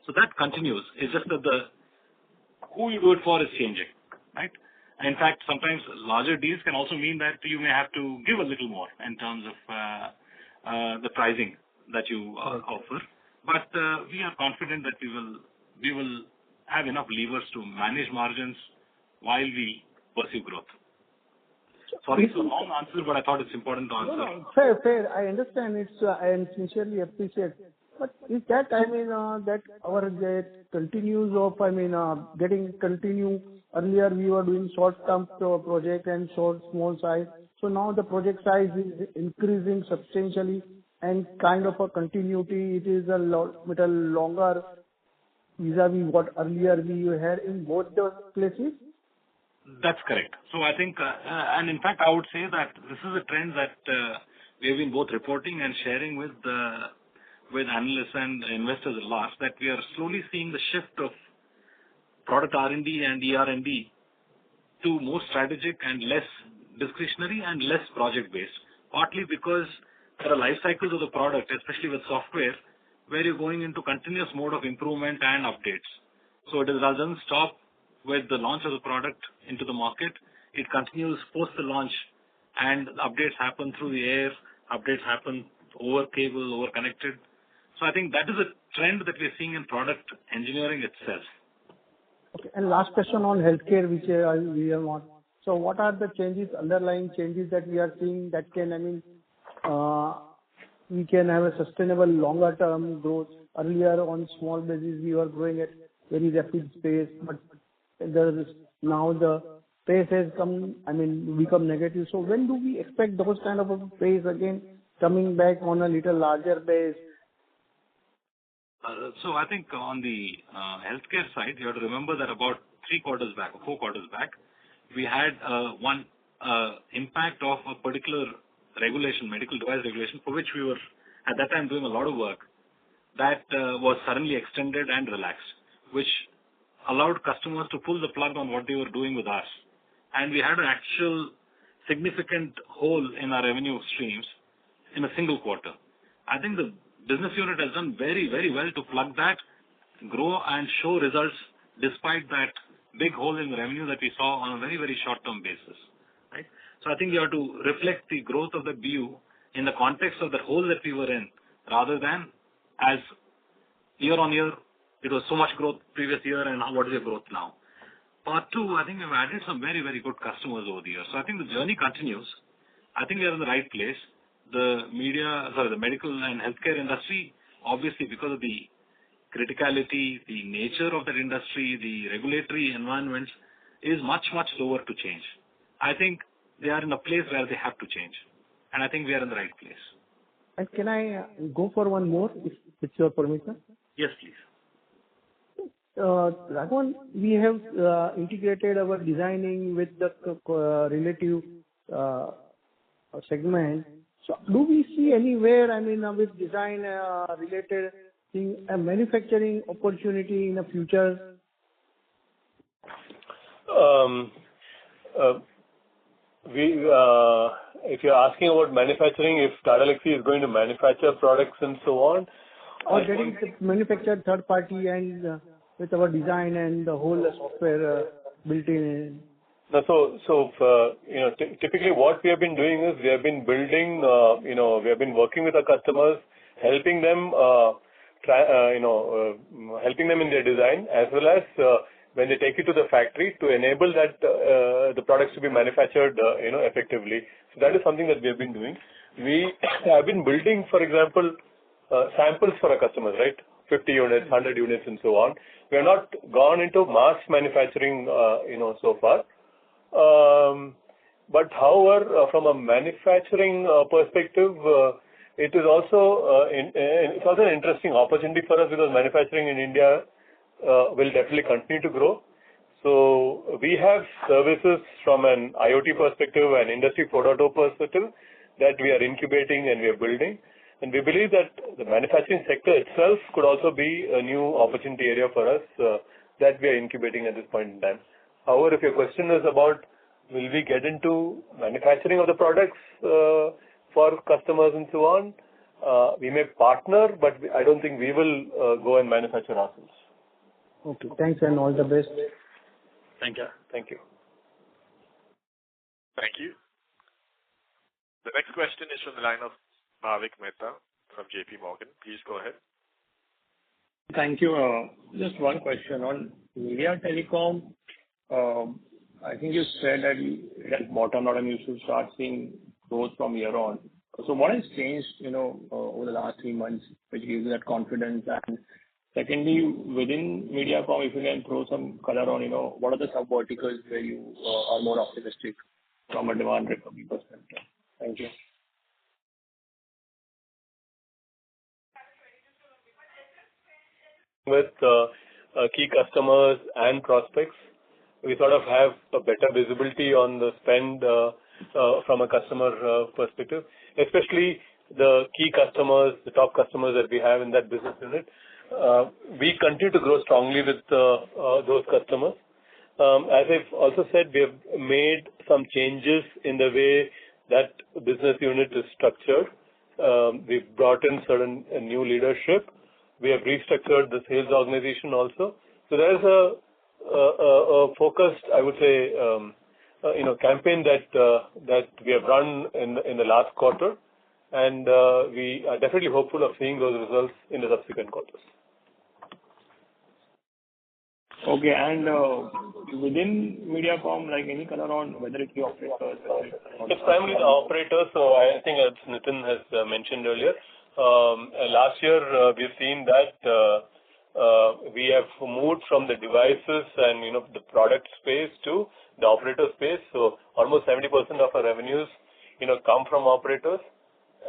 So that continues. It's just that the who you do it for is changing, right? In fact, sometimes larger deals can also mean that you may have to give a little more in terms of the pricing that you offer. But we are confident that we will have enough levers to manage margins while we pursue growth. Sorry, it's a long answer, but I thought it's important to answer. No, fair. I understand it. I sincerely appreciate. But is that, that our continues of, getting continue. Earlier we were doing short-term project and small size. So now the project size is increasing substantially and kind of a continuity. It is a little longer vis-a-vis what earlier we had in both the places. That's correct. So I think, and in fact, I would say that this is a trend that we have been both reporting and sharing with analysts and investors at large, that we are slowly seeing the shift of product R&D and ER&D to more strategic and less discretionary and less project-based, partly because there are life cycles of the product, especially with software, where you're going into continuous mode of improvement and updates. So it doesn't stop with the launch of the product into the market. It continues post the launch, and updates happen through the air, updates happen over cable, over connected. So I think that is a trend that we're seeing in product engineering itself. Okay. And last question on healthcare, which we are on. So what are the changes, underlying changes that we are seeing that can, we can have a sustainable longer term growth? Earlier on small basis, we were growing at very rapid pace, but there is now the pace has become negative. So when do we expect those kind of a pace again coming back on a little larger base? So I think on the healthcare side, you have to remember that about 3 quarters back or 4 quarters back, we had one impact of a particular regulation, medical device regulation, for which we were at that time doing a lot of work, that was suddenly extended and relaxed, which allowed customers to pull the plug on what they were doing with us. And we had an actual significant hole in our revenue streams in a single quarter. I think the business unit has done very, very well to plug that, grow and show results despite that big hole in the revenue that we saw on a very, very short-term basis. Right? So I think you have to reflect the growth of the BU in the context of the hole that we were in, rather than as year on year, it was so much growth previous year and what is your growth now. Part two, I think we've added some very, very good customers over the years. So I think the journey continues. I think we are in the right place. The medical and healthcare industry, obviously because of the criticality, the nature of that industry, the regulatory environments is much, much slower to change. I think they are in a place where they have to change. And I think we are in the right place. And can I go for one more, if it's your permission? Yes, please. Raghavan, we have integrated our designing with the relative segment. So do we see anywhere, with design related thing, a manufacturing opportunity in the future? If you're asking about manufacturing, if Tata Elxsi is going to manufacture products and so on, or getting manufactured third party and with our design and the whole software built in. No, typically what we have been doing is we have been building, we have been working with our customers, helping them, helping them in their design, as well as when they take it to the factory to enable that the products to be manufactured, effectively. So that is something that we have been doing. We have been building, for example, samples for our customers, right? 50 units, 100 units, and so on. We have not gone into mass manufacturing, so far. But however, from a manufacturing perspective, it is also it's also an interesting opportunity for us, because manufacturing in India will definitely continue to grow. So we have services from an IoT perspective and Industry 4.0 perspective that we are incubating and we are building. And we believe that the manufacturing sector itself could also be a new opportunity area for us that we are incubating at this point in time. However, if your question is about will we get into manufacturing of the products for customers and so on, we may partner, but I don't think we will go and manufacture ourselves. Okay, thanks and all the best. Thank you. Thank you. Thank you. The next question is from the line of Bhavik Mehta from JP Morgan. Please go ahead. Thank you. Just one question on media telecom. I think you said that it has bottomed out and you should start seeing growth from here on. So what has changed, over the last 3 months, which gives you that confidence? And secondly, within Mediacom, if you can throw some color on, what are the sub verticals where you are more optimistic from a demand recovery perspective? Thank you. With key customers and prospects, we sort of have a better visibility on the spend from a customer perspective, especially the key customers, the top customers that we have in that business unit. We continue to grow strongly with those customers. As I've also said, we have made some changes in the way that business unit is structured. We've brought in certain new leadership. We have restructured the sales organization also. So there's a focused, I would say, campaign that we have run in the last quarter, and we are definitely hopeful of seeing those results in the subsequent quarters. Okay, and within Mediacom, like any color on whether it's the operators? It's primarily the operators. So I think as Nitin has mentioned earlier, last year we've seen that we have moved from the devices and the product space to the operator space. So almost 70% of our revenues come from operators,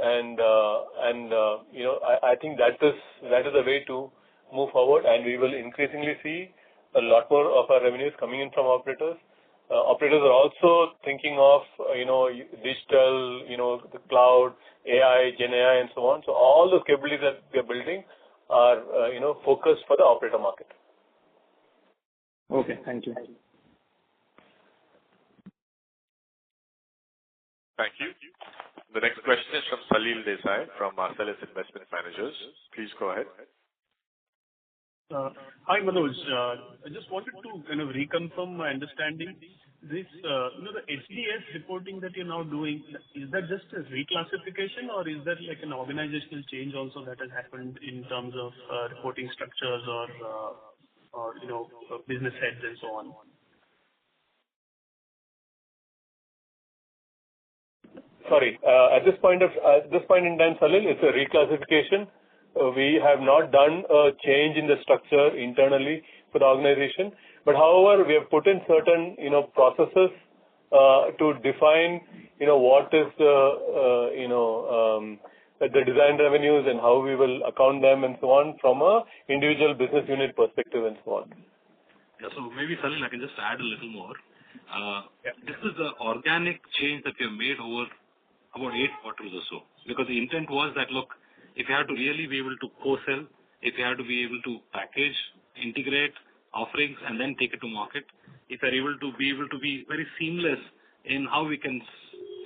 and I think that is the way to move forward, and we will increasingly see a lot more of our revenues coming in from operators. Operators are also thinking of digital, the cloud, AI, Gen AI, and so on. So all those capabilities that we are building are focused for the operator market. Okay, thank you. Thank you. The next question is from Salil Desai from Marcellus Investment Managers. Please go ahead. Hi, Manoj. I just wanted to kind of reconfirm my understanding. This, the SDS reporting that you're now doing, is that just a reclassification or is that like an organizational change also that has happened in terms of reporting structures or business heads and so on? Sorry. At this point in time, Salil, it's a reclassification. We have not done a change in the structure internally for the organization. But however, we have put in certain, processes to define, what is the design revenues and how we will account them and so on from a individual business unit perspective and so on. Yeah, so maybe, Salil, I can just add a little more. This is the organic change that we have made over about 8 quarters or so. Because the intent was that, look, if you have to really be able to co-sell, if you have to be able to package, integrate offerings, and then take it to market, if you're able to be very seamless in how we can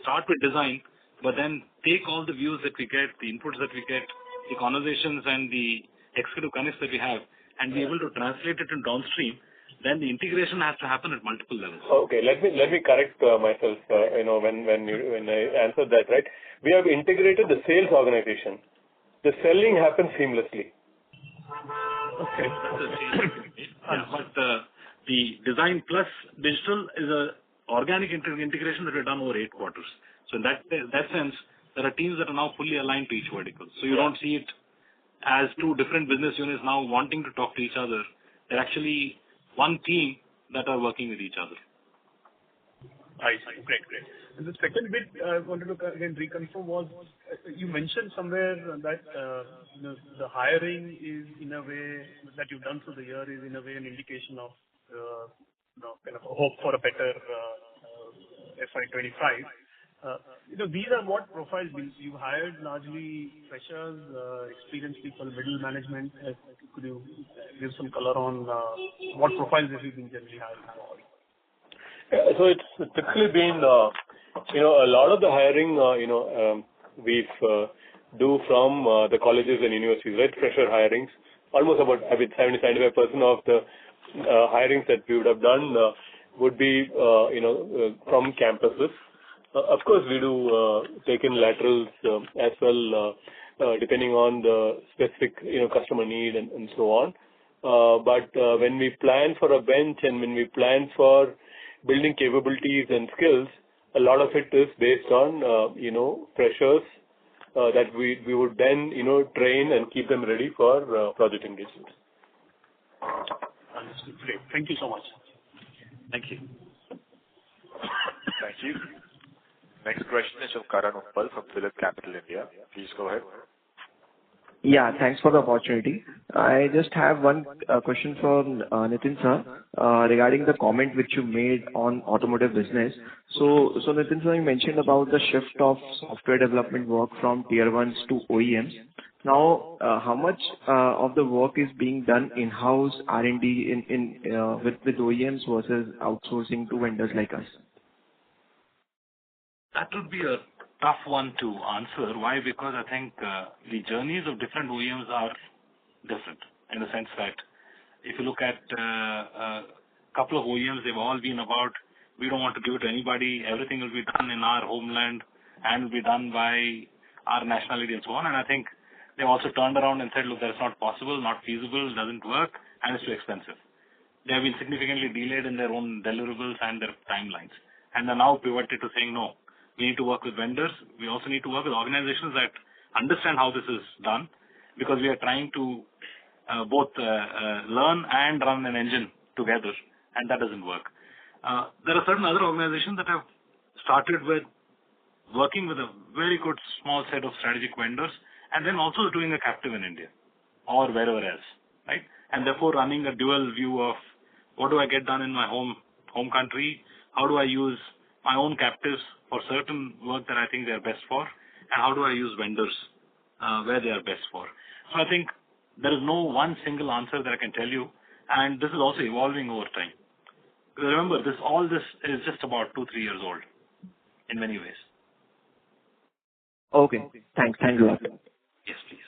start with design, but then take all the views that we get, the inputs that we get, the conversations and the executive connects that we have, and be able to translate it in downstream, then the integration has to happen at multiple levels. Okay, let me correct myself. When I answered that, right? We have integrated the sales organization. The selling happens seamlessly. Okay, that's a change. But the design plus digital is a organic integration that we've done over 8 quarters. So in that sense, there are teams that are now fully aligned to each vertical. So you don't see it as 2 different business units now wanting to talk to each other. They're actually one team that are working with each other. I see. Great. And the second bit I wanted to again reconfirm was you mentioned somewhere that the hiring is in a way that you've done through the year is in a way an indication of kind of a hope for a better FY25. These are what profiles you hired largely freshers, experienced people, middle management. Could you give some color on what profiles have you been generally hiring for? So it's typically been, a lot of the hiring, we've do from the colleges and universities, right? Fresher hirings. Almost about 70-75% of the hirings that we would have done would be, from campuses. Of course, we do take in laterals as well, depending on the specific, customer need and so on. But when we plan for a bench and when we plan for building capabilities and skills, a lot of it is based on, freshers that we would then, train and keep them ready for project engagement. Understood. Great. Thank you so much. Thank you. Thank you. Next question is from Karan Uppal from Phillip Capital India. Please go ahead. Yeah, thanks for the opportunity. I just have one question for Nitin sir regarding the comment which you made on automotive business. So Nitin sir, you mentioned about the shift of software development work from tier 1s to OEMs. Now, how much of the work is being done in-house R&D with OEMs versus outsourcing to vendors like us? That would be a tough one to answer. Why? Because I think the journeys of different OEMs are different in the sense that if you look at a couple of OEMs, they've all been about, we don't want to give it to anybody, everything will be done in our homeland and will be done by our nationality and so on. And I think they also turned around and said, look, that's not possible, not feasible, doesn't work, and it's too expensive. They have been significantly delayed in their own deliverables and their timelines. And they're now pivoted to saying, no, we need to work with vendors. We also need to work with organizations that understand how this is done, because we are trying to both learn and run an engine together, and that doesn't work. There are certain other organizations that have started with working with a very good small set of strategic vendors and then also doing a captive in India or wherever else, right? And therefore running a dual view of what do I get done in my home country, how do I use my own captives for certain work that I think they are best for, and how do I use vendors where they are best for. So I think there is no one single answer that I can tell you, and this is also evolving over time. Because remember, all this is just about 2-3 years old in many ways. Okay. Thanks a lot. Yes, please.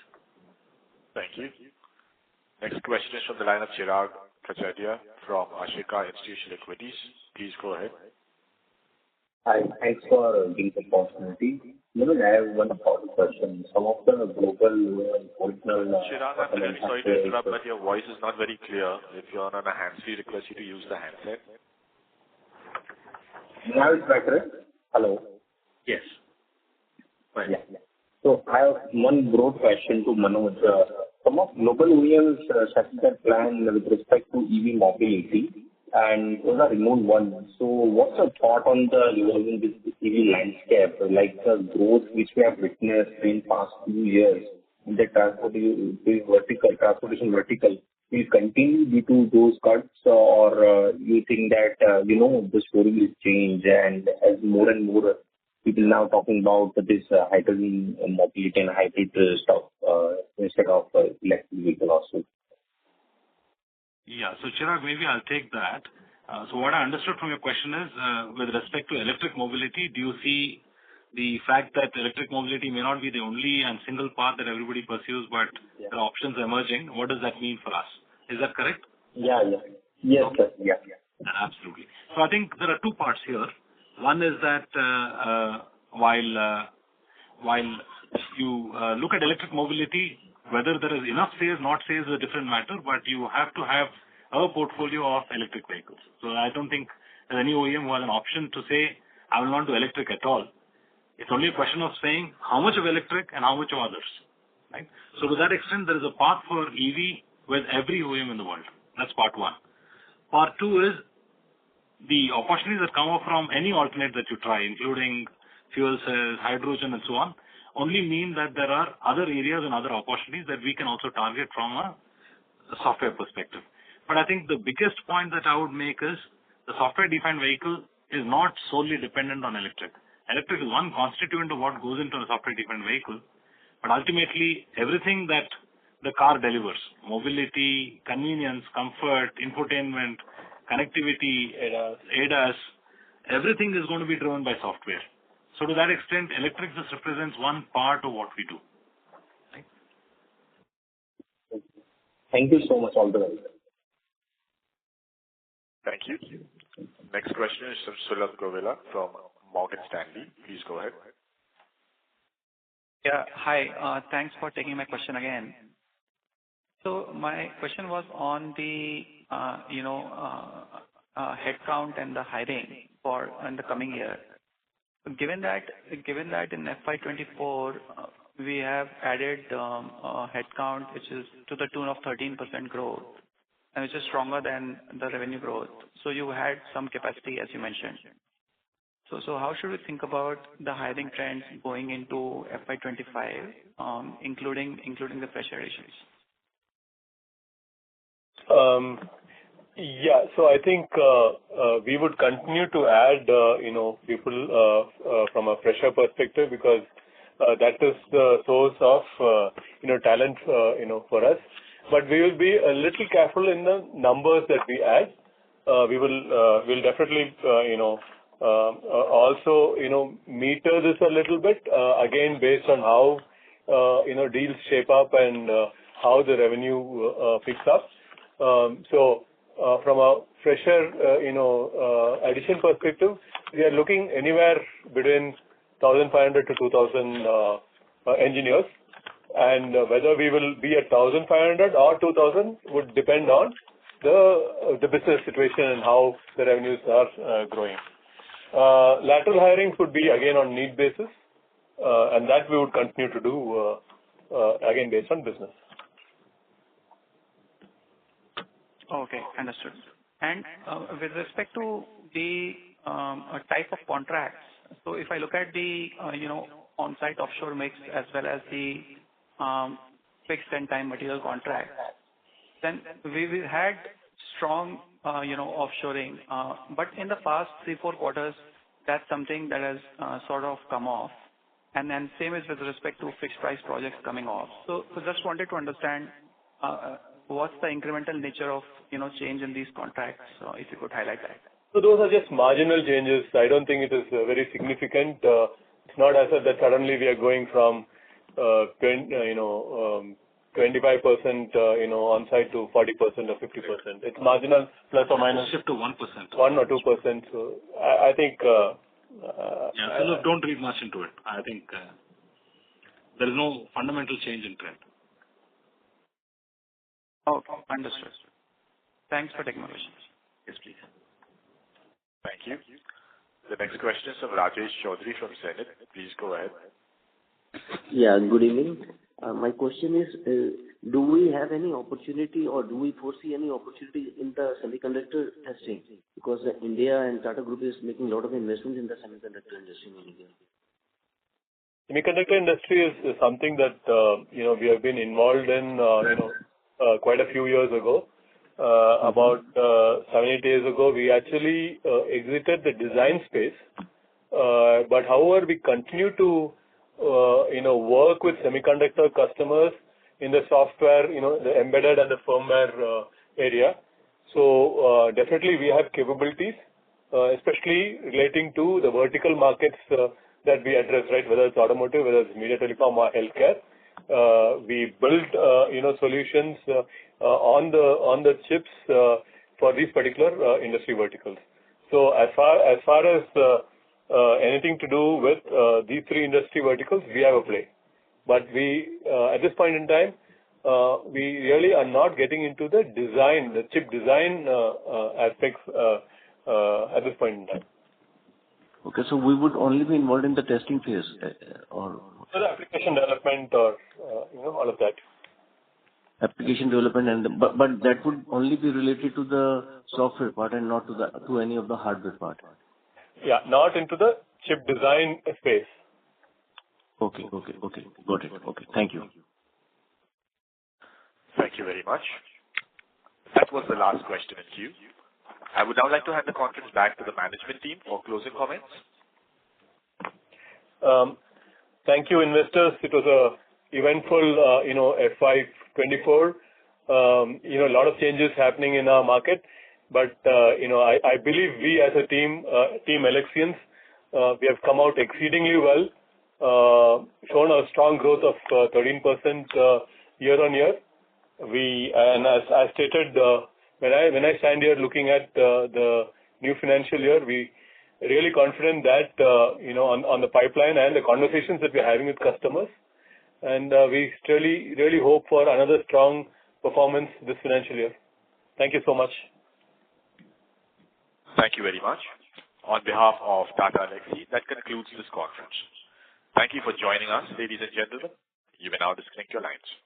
Thank you. Next question is from the line of Chirag Kacharia from Ashika Institutional Equities. Please go ahead. Hi. Thanks for giving the opportunity. I have one important question. Some of the global original... Chirag, I'm really sorry to interrupt, but your voice is not very clear. If you're on a hands-free, request you to use the handset. Now it's better. Hello. Yes. Right. Yeah. So I have one broad question to Manoj. Some of global OEMs set their plan with respect to EV mobility, and those are remote ones. So what's your thought on the evolving EV landscape, like the growth which we have witnessed in past few years in the transportation vertical, will continue due to those cuts, or you think that, the story will change, and as more and more people now talking about this hydrogen mobility and hybrid stuff instead of electric vehicle also? Yeah. So Chirag, maybe I'll take that. So what I understood from your question is, with respect to electric mobility, do you see the fact that electric mobility may not be the only and single path that everybody pursues, but there are options emerging? What does that mean for us? Is that correct? Yeah. Yes, sir. Yeah. Absolutely. So I think there are two parts here. One is that while you look at electric mobility, whether there is enough sales, not sales is a different matter, but you have to have a portfolio of electric vehicles. So I don't think there's any OEM who has an option to say, I will not do electric at all. It's only a question of saying how much of electric and how much of others. Right? So to that extent, there is a path for EV with every OEM in the world. That's part one. Part two is the opportunities that come up from any alternate that you try, including fuel cells, hydrogen, and so on, only mean that there are other areas and other opportunities that we can also target from a software perspective. But I think the biggest point that I would make is the software-defined vehicle is not solely dependent on electric. Electric is one constituent of what goes into a software-defined vehicle, but ultimately everything that the car delivers, mobility, convenience, comfort, infotainment, connectivity, ADAS, everything is going to be driven by software. So to that extent, electric just represents one part of what we do. Right? Thank you so much. All the best. Thank you. Next question is from Sulabh Govila from Morgan Stanley. Please go ahead. Yeah. Hi. Thanks for taking my question again. So my question was on the headcount and the hiring for in the coming year. Given that in FY24 we have added headcount which is to the tune of 13% growth, and which is stronger than the revenue growth. So you had some capacity, as you mentioned. So how should we think about the hiring trends going into FY25, including the fresh additions? Yeah. So I think we would continue to add, people from a fresher perspective, because that is the source of, talent, for us. But we will be a little careful in the numbers that we add. We'll definitely, also, meter this a little bit, again, based on how, deals shape up and how the revenue picks up. So from a fresher, addition perspective, we are looking anywhere between 1,500 to 2,000 engineers. And whether we will be at 1,500 or 2,000 would depend on the business situation and how the revenues are growing. Lateral hiring could be again on need basis, and that we would continue to do again based on business. Okay, understood. And with respect to the type of contracts, so if I look at the on-site offshore mix as well as the fixed and time material contracts, then we had strong offshoring, but in the past 3-4 quarters, that's something that has sort of come off. And then same is with respect to fixed price projects coming off. So just wanted to understand what's the incremental nature of change in these contracts, if you could highlight that. So those are just marginal changes. I don't think it is very significant. It's not as if that suddenly we are going from 25% on-site to 40% or 50%. It's marginal, plus or minus. Shift to 1%. 1 or 2%. So I think. So look, don't read much into it. I think there is no fundamental change in trend. Okay, understood. Thanks for taking my questions. Yes, please. Thank you. The next question is from Rajesh Chaudhary from Zenith. Please go ahead. Yeah, good evening. My question is, do we have any opportunity or do we foresee any opportunity in the semiconductor testing? Because India and Tata Group is making a lot of investments in the semiconductor industry in India. Semiconductor industry is something that we have been involved in quite a few years ago. About 7-8 years ago, we actually exited the design space. But however, we continue to work with semiconductor customers in the software, the embedded and the firmware area. So definitely we have capabilities, especially relating to the vertical markets that we address, right? Whether it's automotive, whether it's media telecom or healthcare. We build solutions on the chips for these particular industry verticals. So as far as anything to do with these three industry verticals, we have a play. But we at this point in time, we really are not getting into the design, the chip design aspects at this point in time. Okay, so we would only be involved in the testing phase, or so the application development, or all of that. Application development, but that would only be related to the software part and not to any of the hardware part. Yeah, not into the chip design space. Okay, got it. Okay, thank you. Thank you very much. That was the last question in queue. I would now like to hand the conference back to the management team for closing comments. Thank you, investors. It was a eventful, FY24. A lot of changes happening in our market, but I believe we as a team Elxians, we have come out exceedingly well, shown a strong growth of 13% year on year. And as I stated, when I stand here looking at the new financial year, we really confident that on the pipeline and the conversations that we're having with customers, and we really hope for another strong performance this financial year. Thank you so much. Thank you very much. On behalf of Tata Elxsi, that concludes this conference. Thank you for joining us, ladies and gentlemen. You may now disconnect your lines.